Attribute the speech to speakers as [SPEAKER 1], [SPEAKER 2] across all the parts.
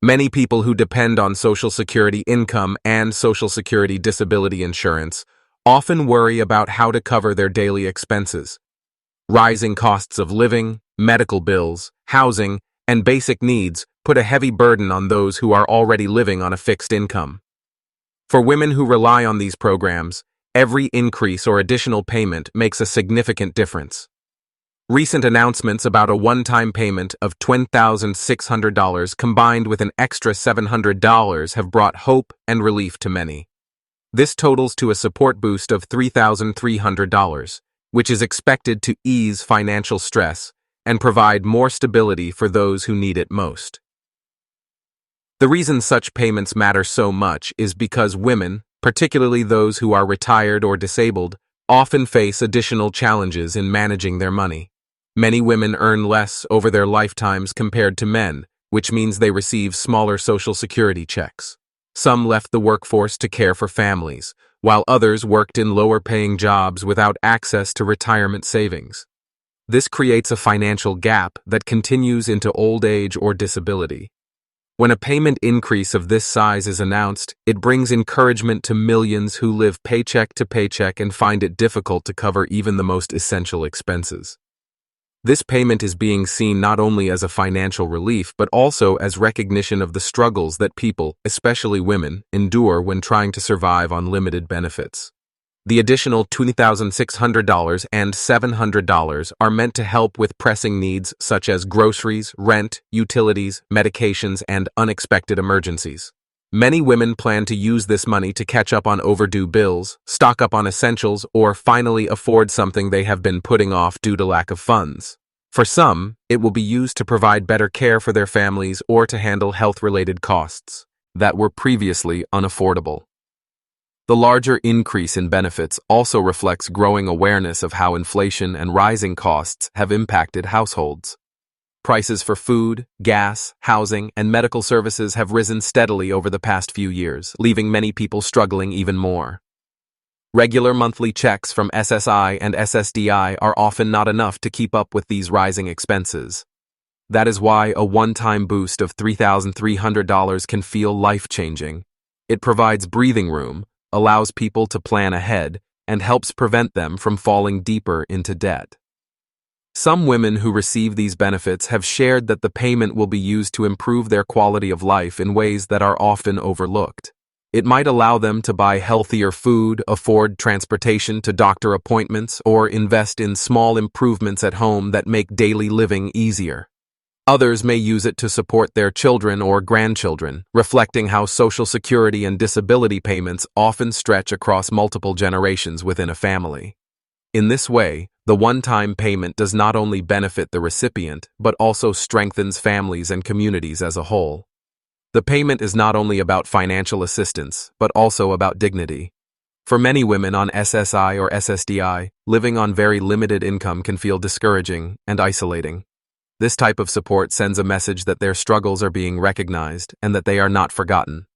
[SPEAKER 1] Many people who depend on Social Security income and Social Security disability insurance often worry about how to cover their daily expenses. Rising costs of living, medical bills, housing, and basic needs put a heavy burden on those who are already living on a fixed income. For women who rely on these programs, every increase or additional payment makes a significant difference. Recent announcements about a one-time payment of $20,600 combined with an extra $700 have brought hope and relief to many. This totals to a support boost of $3,300, which is expected to ease financial stress and provide more stability for those who need it most. The reason such payments matter so much is because women, particularly those who are retired or disabled, often face additional challenges in managing their money. Many women earn less over their lifetimes compared to men, which means they receive smaller Social Security checks. Some left the workforce to care for families, while others worked in lower-paying jobs without access to retirement savings. This creates a financial gap that continues into old age or disability. When a payment increase of this size is announced, it brings encouragement to millions who live paycheck to paycheck and find it difficult to cover even the most essential expenses. This payment is being seen not only as a financial relief but also as recognition of the struggles that people, especially women, endure when trying to survive on limited benefits. The additional $2,600 and $700 are meant to help with pressing needs such as groceries, rent, utilities, medications, and unexpected emergencies. Many women plan to use this money to catch up on overdue bills, stock up on essentials, or finally afford something they have been putting off due to lack of funds. For some, it will be used to provide better care for their families or to handle health-related costs that were previously unaffordable. The larger increase in benefits also reflects growing awareness of how inflation and rising costs have impacted households. Prices for food, gas, housing, and medical services have risen steadily over the past few years, leaving many people struggling even more. Regular monthly checks from SSI and SSDI are often not enough to keep up with these rising expenses. That is why a one-time boost of $3,300 can feel life-changing. It provides breathing room, allows people to plan ahead, and helps prevent them from falling deeper into debt. Some women who receive these benefits have shared that the payment will be used to improve their quality of life in ways that are often overlooked. It might allow them to buy healthier food, afford transportation to doctor appointments, or invest in small improvements at home that make daily living easier. Others may use it to support their children or grandchildren, reflecting how Social Security and disability payments often stretch across multiple generations within a family. In this way, the one-time payment does not only benefit the recipient, but also strengthens families and communities as a whole. The payment is not only about financial assistance, but also about dignity. For many women on SSI or SSDI, living on very limited income can feel discouraging and isolating. This type of support sends a message that their struggles are being recognized and that they are not forgotten.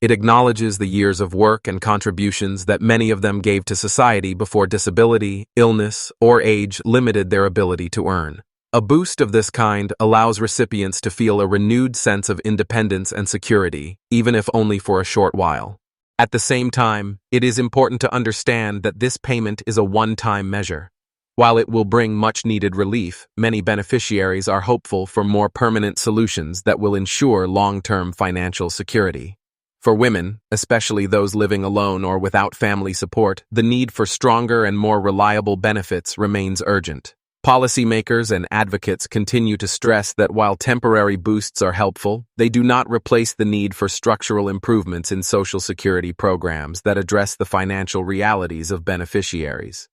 [SPEAKER 1] It acknowledges the years of work and contributions that many of them gave to society before disability, illness, or age limited their ability to earn. A boost of this kind allows recipients to feel a renewed sense of independence and security, even if only for a short while. At the same time, it is important to understand that this payment is a one-time measure. While it will bring much-needed relief, many beneficiaries are hopeful for more permanent solutions that will ensure long-term financial security. For women, especially those living alone or without family support, the need for stronger and more reliable benefits remains urgent. Policymakers and advocates continue to stress that while temporary boosts are helpful, they do not replace the need for structural improvements in Social Security programs that address the financial realities of beneficiaries.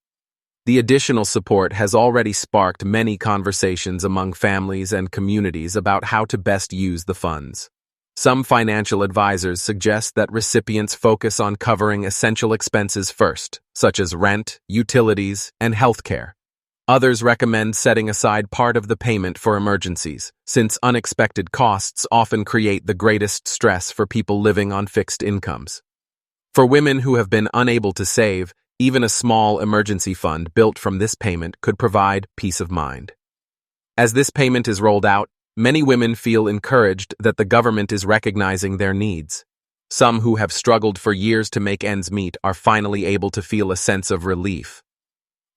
[SPEAKER 1] The additional support has already sparked many conversations among families and communities about how to best use the funds. Some financial advisors suggest that recipients focus on covering essential expenses first, such as rent, utilities, and healthcare. Others recommend setting aside part of the payment for emergencies, since unexpected costs often create the greatest stress for people living on fixed incomes. For women who have been unable to save, even a small emergency fund built from this payment could provide peace of mind. As this payment is rolled out, Many women feel encouraged that the government is recognizing their needs. Some who have struggled for years to make ends meet are finally able to feel a sense of relief.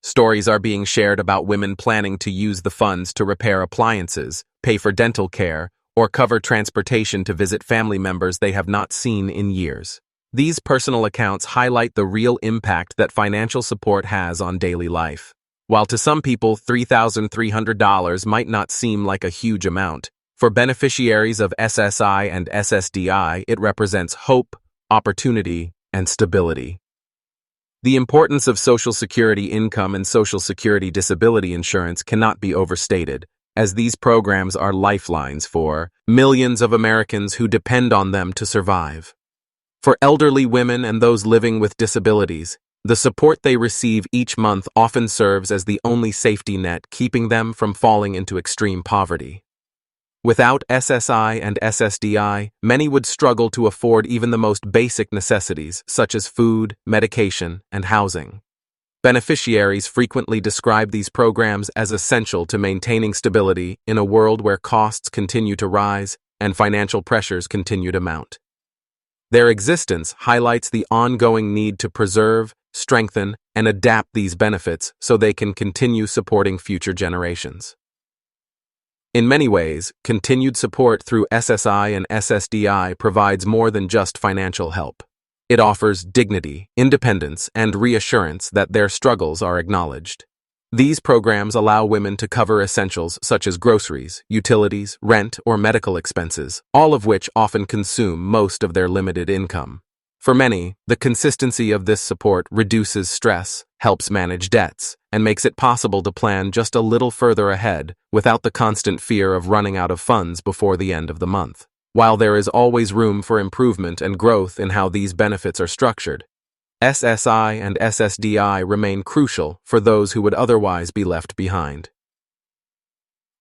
[SPEAKER 1] Stories are being shared about women planning to use the funds to repair appliances, pay for dental care, or cover transportation to visit family members they have not seen in years. These personal accounts highlight the real impact that financial support has on daily life. While to some people, $3,300 might not seem like a huge amount, for beneficiaries of SSI and SSDI, it represents hope, opportunity, and stability. The importance of Social Security income and Social Security disability insurance cannot be overstated, as these programs are lifelines for millions of Americans who depend on them to survive. For elderly women and those living with disabilities, the support they receive each month often serves as the only safety net keeping them from falling into extreme poverty. Without SSI and SSDI, many would struggle to afford even the most basic necessities, such as food, medication, and housing. Beneficiaries frequently describe these programs as essential to maintaining stability in a world where costs continue to rise and financial pressures continue to mount. Their existence highlights the ongoing need to preserve, strengthen, and adapt these benefits so they can continue supporting future generations. In many ways, continued support through SSI and SSDI provides more than just financial help. It offers dignity, independence, and reassurance that their struggles are acknowledged. These programs allow women to cover essentials such as groceries, utilities, rent, or medical expenses, all of which often consume most of their limited income. For many, the consistency of this support reduces stress, helps manage debts, and makes it possible to plan just a little further ahead without the constant fear of running out of funds before the end of the month. While there is always room for improvement and growth in how these benefits are structured, SSI and SSDI remain crucial for those who would otherwise be left behind.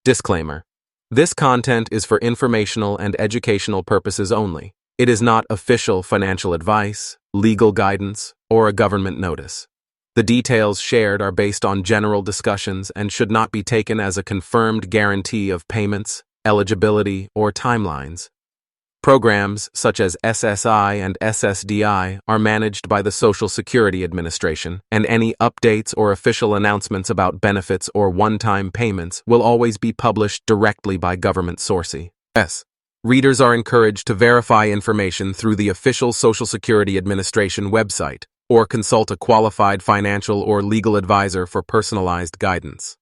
[SPEAKER 1] Disclaimer: this content is for informational and educational purposes only. It is not official financial advice, legal guidance, or a government notice. The details shared are based on general discussions and should not be taken as a confirmed guarantee of payments, eligibility, or timelines. Programs such as SSI and SSDI are managed by the Social Security Administration, and any updates or official announcements about benefits or one-time payments will always be published directly by government sources. Readers are encouraged to verify information through the official Social Security Administration website or consult a qualified financial or legal advisor for personalized guidance.